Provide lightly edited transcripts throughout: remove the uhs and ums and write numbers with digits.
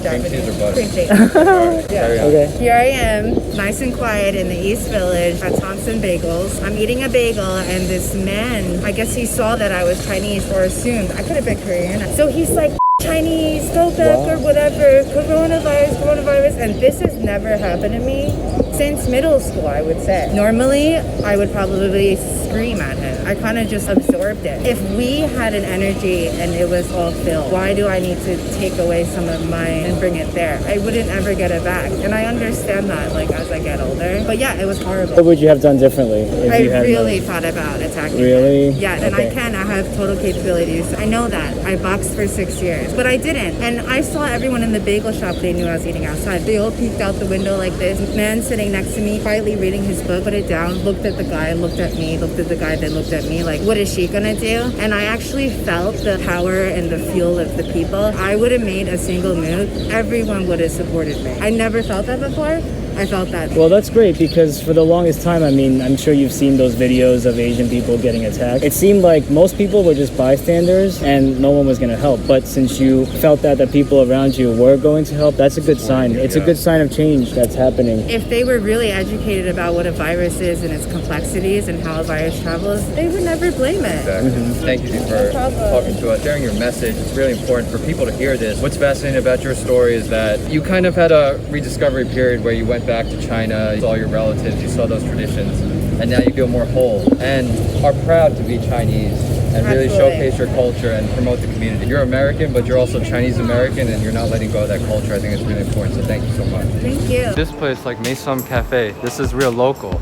Japanese. cheese or butter? Cream cheese. Yeah. Okay. Here I am, nice and quiet in the East Village at Thompson Bagels. I'm eating a bagel and this man, I guess he saw that I was Chinese or assumed I could have been Korean. So he's like, Chinese, go back or whatever, coronavirus. And this has never happened to me since middle school, I would say. Normally, I would probably scream at him. I kind of just absorbed it. If we had an energy and it was all filled, why do I need to take away some of mine and bring it there? I wouldn't ever get it back. And I understand that, like, as I get older. But yeah, it was horrible. What would you have done differently? If I you had really thought about attacking Really? him. Yeah, and I have total capabilities. I know that. I boxed for 6 years, but I didn't. And I saw everyone in the bagel shop, they knew I was eating outside. They all peeked out the window like this. Man sitting next to me, quietly reading his book, put it down, looked at the guy, looked at me, looked at the guy, then looked at me like, what is she gonna do? And I actually felt the power and the fuel of the people. I would have made a single move. Everyone would have supported me. I never felt that before. I felt that. Well, that's great because for the longest time, I mean, I'm sure you've seen those videos of Asian people getting attacked. It seemed like most people were just bystanders and no one was going to help. But since you felt that the people around you were going to help, that's a good sign. It's a good sign of change that's happening. If they were really educated about what a virus is and its complexities and how a virus travels, they would never blame it. Exactly. Thank you for talking to us, sharing your message. It's really important for people to hear this. What's fascinating about your story is that you kind of had a rediscovery period where you went back to China, you saw your relatives, you saw those traditions, and now you feel more whole and are proud to be Chinese and really showcase your culture and promote the community. You're American, but you're also Chinese American and you're not letting go of that culture. I think it's really important, so thank you so much. Thank you. This place, like Maison Cafe, this is real local.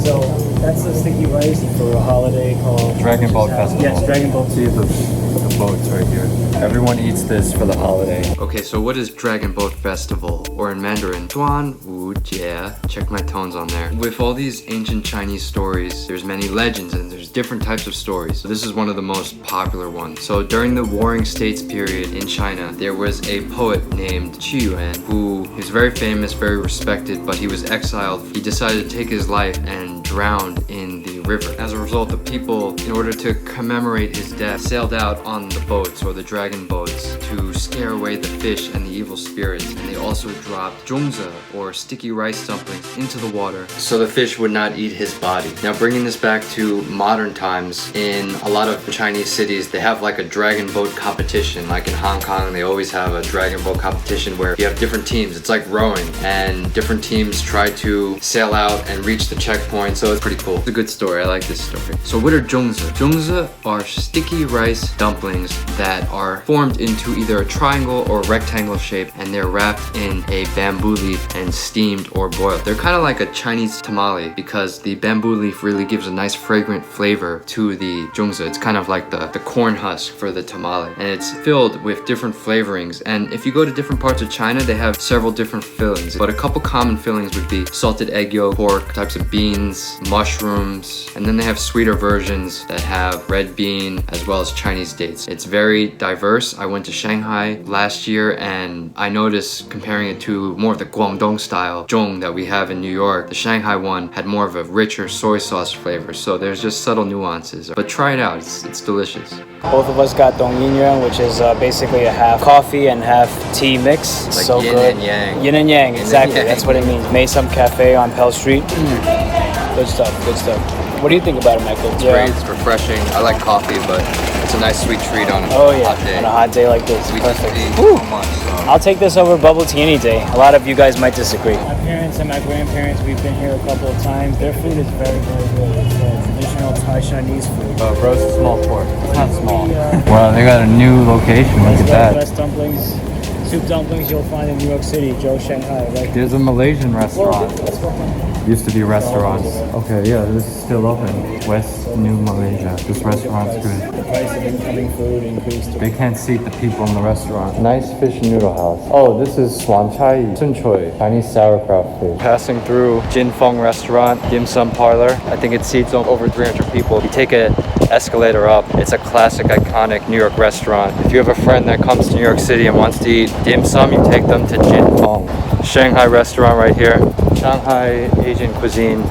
So that's the sticky rice for a holiday called Dragon Boat Festival. Yes, Dragon Boat. See the boats right here. Everyone eats this for the holiday. Okay, so what is Dragon Boat Festival? Or in Mandarin, Tuan Wu Jie. Check my tones on there. With all these ancient Chinese stories, there's many legends and there's different types of stories. So this is one of the most popular ones. So during the Warring States period in China, there was a poet named Qi Yuan who is very famous, very respected, but he was exiled. He decided to take his life and drowned in the river. As a result, the people, in order to commemorate his death, sailed out on the boats or the dragon boats to scare away the fish and the evil spirits. And they also dropped zhongzi or sticky rice dumplings into the water so the fish would not eat his body. Now bringing this back to modern times, in a lot of Chinese cities, they have like a dragon boat competition. Like in Hong Kong, they always have a dragon boat competition where you have different teams. It's like rowing and different teams try to sail out and reach the checkpoint. So it's pretty cool. It's a good story. I like this story. So what are zhongzi? Zhongzi are sticky rice dumplings that are formed into either a triangle or rectangle shape, and they're wrapped in a bamboo leaf and steamed or boiled. They're kind of like a Chinese tamale because the bamboo leaf really gives a nice fragrant flavor to the zhongzi. It's kind of like the corn husk for the tamale, and it's filled with different flavorings. And if you go to different parts of China, they have several different fillings, but a couple common fillings would be salted egg yolk, pork, types of beans, mushrooms, and then they have sweeter versions that have red bean as well as Chinese dates. It's very diverse. I went to Shanghai last year and I noticed, comparing it to more of the Guangdong style zhong that we have in New York, the Shanghai one had more of a richer soy sauce flavor. So there's just subtle nuances, but try it out. It's delicious. Both of us got dong yin yuan, which is basically a half coffee and half tea mix. Like so yin good. and yang. Yin and yang, Yin exactly. and yang. That's what it means. Maison Cafe on Pell Street. Good stuff, good stuff. What do you think about it, Michael? It's great, it's refreshing. I like coffee, but it's a nice sweet treat on a hot day. On a hot day like this. We Perfect. just eat so much, so. I'll take this over bubble tea any day. A lot of you guys might disagree. My parents and my grandparents, we've been here a couple of times. Their food is very, very good. It's traditional Thai Chinese food. Roast small pork. It's not small. Wow, they got a new location. Look at that. Best dumplings, soup dumplings you'll find in New York City, Joe Shanghai. Right? There's a Malaysian restaurant. Let's go. Used to be restaurants. Okay, yeah, this is still open. West New Malaysia. This restaurant's good. The price of incoming food increased. They can't seat the people in the restaurant. Nice fish noodle house. Oh, this is Swan Chai Sun Choi, Chinese sauerkraut fish. Passing through Jin Feng restaurant, dim sum parlor. I think it seats over 300 people. You take an escalator up. It's a classic, iconic New York restaurant. If you have a friend that comes to New York City and wants to eat dim sum, you take them to Jin Feng. Shanghai restaurant right here. Shanghai Asian cuisine.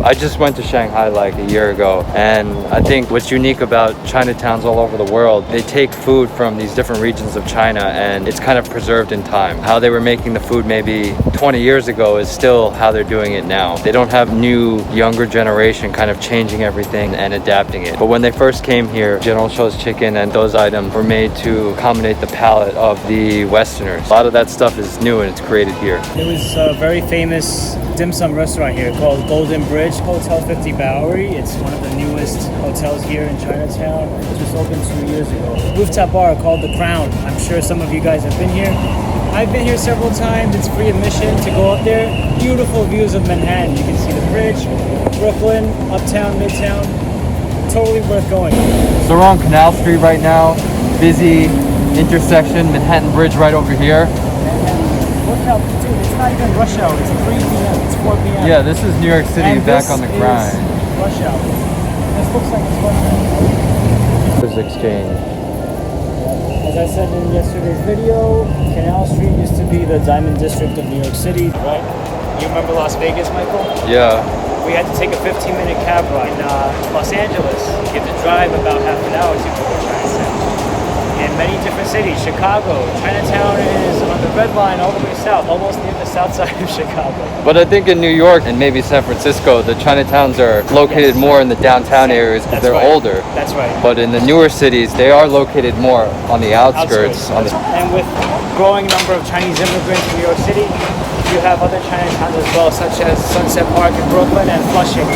I just went to Shanghai like a year ago, and I think what's unique about Chinatowns all over the world, they take food from these different regions of China and it's kind of preserved in time. How they were making the food maybe 20 years ago is still how they're doing it now. They don't have new, younger generation kind of changing everything and adapting it. But when they first came here, General Tso's chicken and those items were made to accommodate the palate of the Westerners. A lot of that stuff is new and it's created here. There was a very famous dim sum restaurant here called Golden Bridge Hotel 50 Bowery. It's one of the newest hotels here in Chinatown. It just opened 2 years ago. Rooftop bar called The Crown. I'm sure some of you guys have been here. I've been here several times. It's free admission to go up there. Beautiful views of Manhattan. You can see the bridge, Brooklyn, Uptown, Midtown. Totally worth going. So we're on Canal Street right now. Busy intersection, Manhattan Bridge right over here. Look how, dude, it's not even rush hour. It's 3 p.m. It's 4 p.m. Yeah, this is New York City And back this on the is grind. Rush hour. This looks like it's rush hour. This exchange. As I said in yesterday's video, Canal Street used to be the Diamond District of New York City, right? You remember Las Vegas, Michael? Yeah. We had to take a 15-minute cab ride in Los Angeles. You have to drive about half an hour to go to Chinatown. In many different cities, Chicago, Chinatown is on the red line all the way south, almost near the south side of Chicago. But I think in New York and maybe San Francisco, the Chinatowns are located more in the downtown areas because they're right. older. That's right. But in the newer cities, they are located more on the outskirts. And with growing number of Chinese immigrants in New York City, you have other Chinatowns as well, such as Sunset Park in Brooklyn and Flushing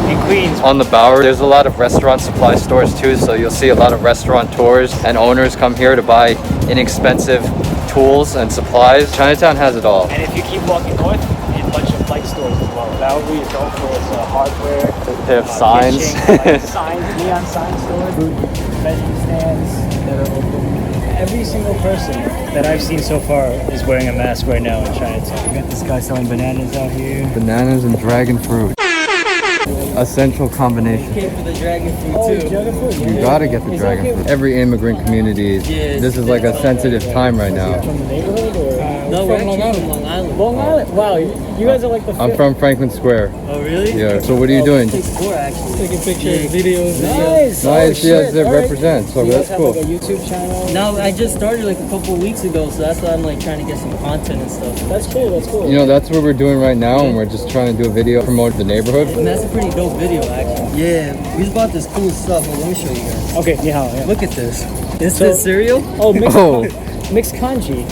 in Queens. On the Bowery, there's a lot of restaurant supply stores too, so you'll see a lot of restaurateurs and owners come here to buy inexpensive tools and supplies. Chinatown has it all. And if you keep walking north, a bunch of light stores as well. Bowery is known for its hardware. They have signs. Signs, neon sign stores, vending stands that are open. Every single person that I've seen so far is wearing a mask right now in Chinatown. We got this guy selling bananas out here. Bananas and dragon fruit. Essential combination. Came for the dragon fruit too. Dragon fruit. You gotta get the dragon fruit. Every immigrant community, this is like a sensitive time right now. From the neighborhood or? No, we're actually from Long Island. Long Island? Wow, you guys are like the I'm from Franklin Square. Oh, really? Yeah. So what are you doing? Tour, actually. Taking pictures, videos. Nice. Nice, yes, it All right. represents. So You that's guys cool. have like a YouTube channel? No, I just started like a couple of weeks ago, so that's why I'm like trying to get some content and stuff. That's cool, that's cool. You know, that's what we're doing right now, and we're just trying to do a video, promote the neighborhood. And that's a pretty dope video, actually. Yeah, we just bought this cool stuff. Well, let me show you guys. Okay, yeah. Look at this. Is So- this cereal? Oh, mixed, Oh. mixed kanji.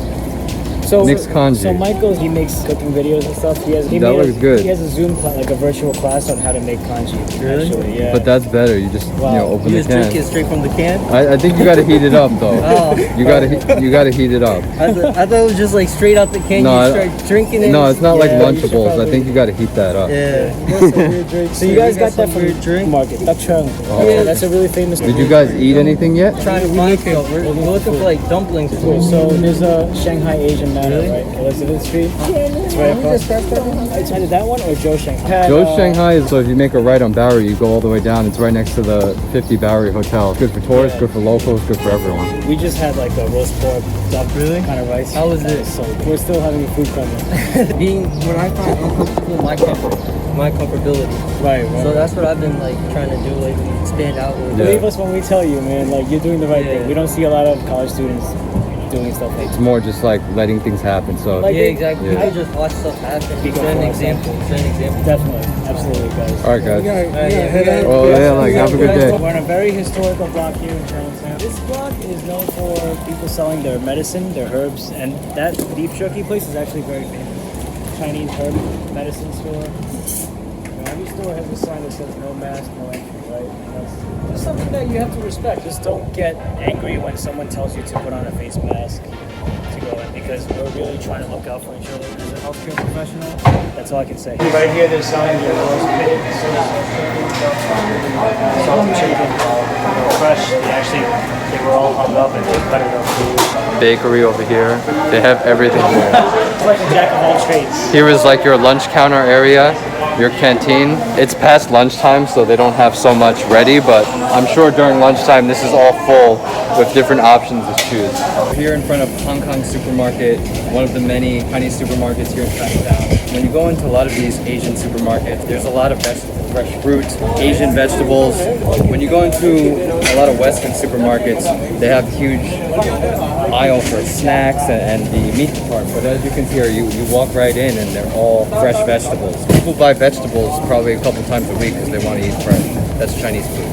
So Mixed kanji. So Michael, he makes cooking videos and stuff. He That made looks good. He has a Zoom class, like a virtual class on how to make kanji. Really? Actually, yeah. But that's better. You just Wow. open You the just drink it can. straight from the can? I think you gotta heat it up though. Oh. You gotta heat it up. I thought it was just like straight out the can. No, you start drinking it. No, it's not like Yeah, Lunchables. I probably- think you gotta heat that up. Yeah. So you guys got that some from weird drink? market. Dakchung. Oh. Yeah, that's a really famous. Did you guys eat anything yet? Trying to find stuff. We're looking for like dumplings. So there's a Shanghai Asian Manor, right? Elizabeth Street. It's right across. It's either that one or Joe Shanghai. Joe's Shanghai is, so if you make a right on Bowery, you go all the way down. It's right next to the 50 Bowery Hotel. It's good for tourists, good for locals, good for everyone. We just had like a roast pork duck kind of rice. How was it? So we're still having a food coma. Being when I find uncomfortable, my comfortability. Right. So that's what I've been like trying to do, like stand out. With. Believe us when we tell you, man. Like you're doing the right thing. We don't see a lot of college students doing stuff like It's that. more just like letting things happen. So Like- Yeah, exactly. Yeah. People just watch stuff happen. Be Set an careful. example. Set an example. Definitely, absolutely, guys. all right, guys. Yeah. Well, yeah, like have a good day. We're in a very historical block here in Chinatown. This block is known for people selling their medicine, their herbs, and that beef jerky place is actually very famous. Chinese herb medicine store. You know, every store has a sign that says no mask, no entry, right? That's something that you have to respect. Just don't get angry when someone tells you to put on a face mask to go in, because we're really trying to look out for each other as a healthcare professional. That's all I can say. Right here, they're selling their roast pig, salt chicken, fresh. They were all hung up and they cut it up. Bakery over here. They have everything here. It's like a jack of all trades. Here is like your lunch counter area. your canteen. It's past lunchtime, so they don't have so much ready, but I'm sure during lunchtime this is all full with different options to choose. We're here in front of Hong Kong supermarket, one of the many Chinese supermarkets here in Chinatown. When you go into a lot of these Asian supermarkets, there's a lot of vegetables, fresh fruits, Asian vegetables. When you go into a lot of Western supermarkets, they have huge aisle for snacks and the meat department. But as you can see here, you walk right in and they're all fresh vegetables. People buy vegetables probably a couple times a week because they want to eat fresh. That's Chinese food.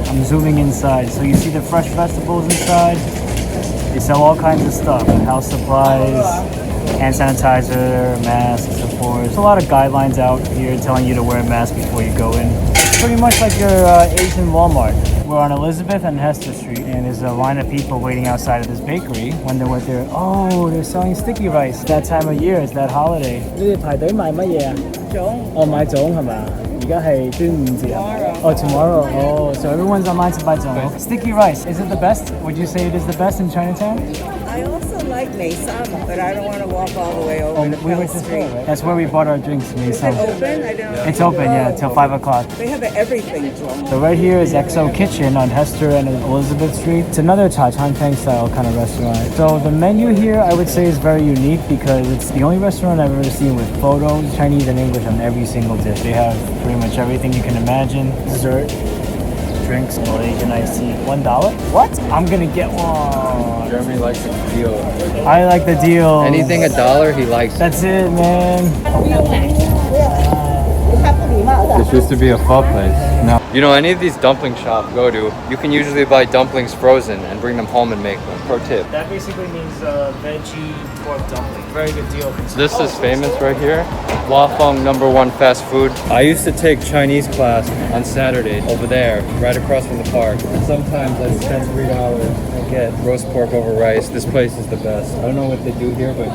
I'm zooming inside, so you see the fresh vegetables inside. They sell all kinds of stuff, house supplies, hand sanitizer, masks, of course. There's a lot of guidelines out here telling you to wear a mask before you go in. It's pretty much like your Asian Walmart. We're on Elizabeth and Hester Street, and there's a line of people waiting outside of this bakery. Wonder what they're... Oh, they're selling sticky rice. It's that time of year, it's that holiday. 你哋排隊買乜嘢啊？哦，買粽係嘛？而家係端午節啊。Oh, tomorrow. Oh, so everyone's online to buy zong. Sticky rice, is it the best? Would you say it is the best in Chinatown? I also like Maysama, but I don't want to walk all the way over to We Pell went to Street. right? That's where we bought our drinks. Is it open? I don't know. It's open, yeah, till 5 o'clock. They have everything, John. So right here is XO Kitchen on Hester and Elizabeth Street. It's another cha chan tang style kind of restaurant. So the menu here I would say is very unique because it's the only restaurant I've ever seen with photos, Chinese and English on every single dish. They have pretty much everything you can imagine. Dessert, drinks, Malaysian iced tea. $1? What? I'm gonna get one. Jeremy likes the deal. I like the deal. Anything $1, he likes. That's it, man. This used to be a pho place. Now, you know, any of these dumpling shops go to, you can usually buy dumplings frozen and bring them home and make them. Pro tip. That basically means veggie pork dumpling. Very good deal. This is famous right here. Wafong #1 fast food. I used to take Chinese class on Saturday over there, right across from the park. Sometimes I spend $3 and get roast pork over rice. This place is the best. I don't know what they do here, but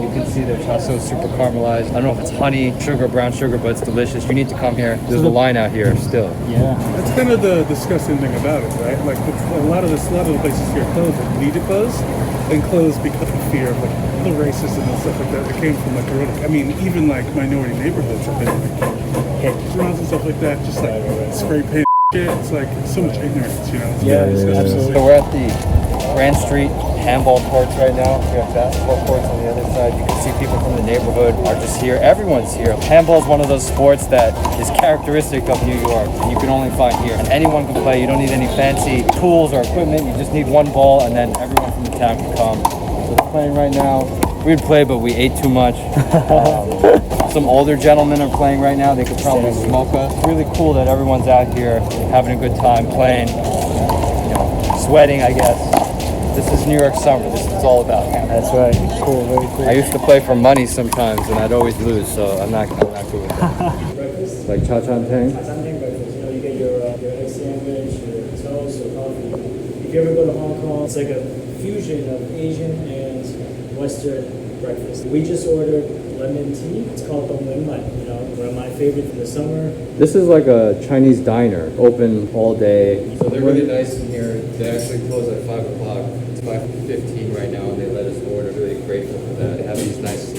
you can see their chaso super caramelized. I don't know if it's honey, sugar, brown sugar, but it's delicious. You need to come here. There's a line out here still. Yeah. That's kind of the disgusting thing about it, right? Like a lot of the places here close, like, need to close, and close because of fear of like the racism and stuff like that that came from like Corona. I mean, even like minority neighborhoods have been like hit and stuff like that. Just like spray paint shit. It's like so much ignorance, you know? It's Yeah, disgusting. absolutely. So we're at the Grand Street handball courts right now. We have basketball courts on the other side. You can see people from the neighborhood are just here. Everyone's here. Handball is one of those sports that is characteristic of New York. You can only find here. And anyone can play. You don't need any fancy tools or equipment. You just need one ball and then everyone from the town can come. So they're playing right now. We'd play, but we ate too much. Some older gentlemen are playing right now. They could probably smoke us. It's really cool that everyone's out here having a good time playing, you know, sweating, I guess. This is New York summer. This is what it's all about. That's right. Cool, very cool. I used to play for money sometimes, and I'd always lose, so I'm not good with that. Like cha chan tang. Something breakfast, you know, you get your egg sandwich, your toast, or coffee. If you ever go to Hong Kong, it's like a fusion of Asian and Western breakfast. We just ordered lemon tea. It's called Dong Wen Man, you know, one of my favorites in the summer. This is like a Chinese diner, open all day. So they're really nice in here. They actually close at 5 o'clock. It's 5:15 right now, and they let us order. Really grateful for that. They have these nice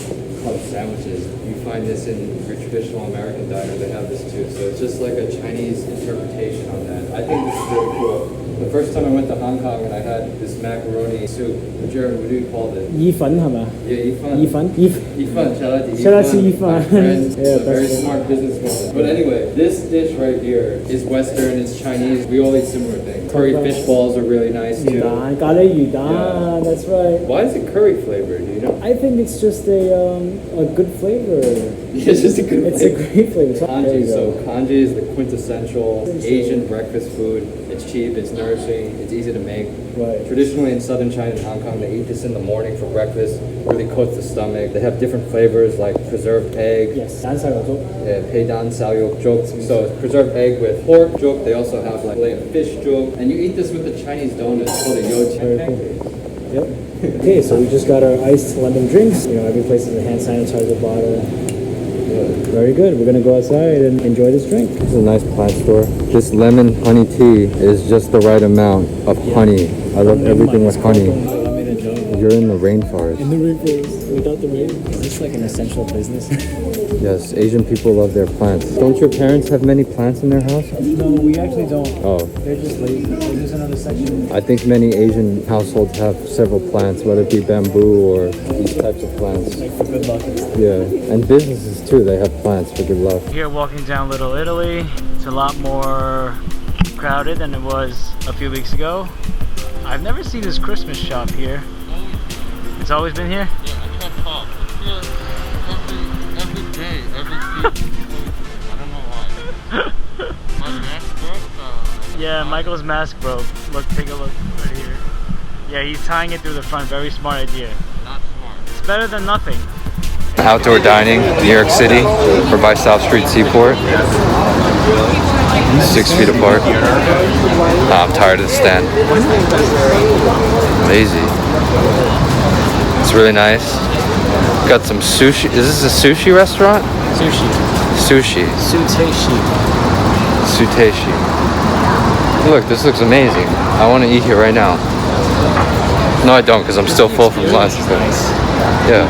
club sandwiches. You find this in your traditional American diner. They have this too. So it's just like a Chinese interpretation on that. I think this is really cool. The first time I went to Hong Kong and I had this macaroni soup. Jeremy, what do you call it? Yifan, huh? Yeah, Yifan. Yifan. Shout out to Yifan. Shout out to Yifan. My friend. Yeah, He's a very that's smart businesswoman. But anyway, this dish right here is Western, it's Chinese. We all eat similar things. Curry fish balls are really nice too. Yudan, that's right. Why is it curry flavored? Do you know? I think it's just a good flavor. It's just a good It's a great flavor. There Kanji. you So go. kanji is the quintessential Asian breakfast food. It's cheap, it's nourishing, it's easy to make. Right. Traditionally in southern China and Hong Kong, they eat this in the morning for breakfast. Really coats the stomach. They have different flavors like preserved egg, Yes. Dansai peidan saoyok juk. So it's preserved egg with pork juk. They also have like fish juk. And you eat this with the Chinese donut called a yoji. Very cool. Yep. Okay, so we just got our iced lemon drinks. You know, every place has a hand sanitizer bottle. Very good. We're gonna go outside and enjoy this drink. This is a nice plant store. This lemon honey tea is just the right amount of honey. I love everything with honey. You're in the rainforest. In the rainforest, without the rain. Is this like an essential business? Yes, Asian people love their plants. Don't your parents have many plants in their house? No, we actually don't. Oh. They're just lazy. There's another section. I think many Asian households have several plants, whether it be bamboo or these types of plants. Like for good luck. Yeah, and businesses too, they have plants for good luck. Here walking down Little Italy, it's a lot more crowded than it was a few weeks ago. I've never seen this Christmas shop here. It's always been here? Yeah, I can't talk. Here every day, every week. I don't know why. My mask broke. Yeah, Michael's mask broke. Look, take a look right here. Yeah, he's tying it through the front. Very smart idea. Not smart. It's better than nothing. Outdoor dining, New York City, or by South Street Seaport. 6 feet apart. I'm tired of the stand. Lazy. It's really nice. Got some sushi. Is this a sushi restaurant? Sushi. Sushi. Suteshi. Suteshi. Look, this looks amazing. I want to eat here right now. No, I don't, because I'm still full from last time. Yeah.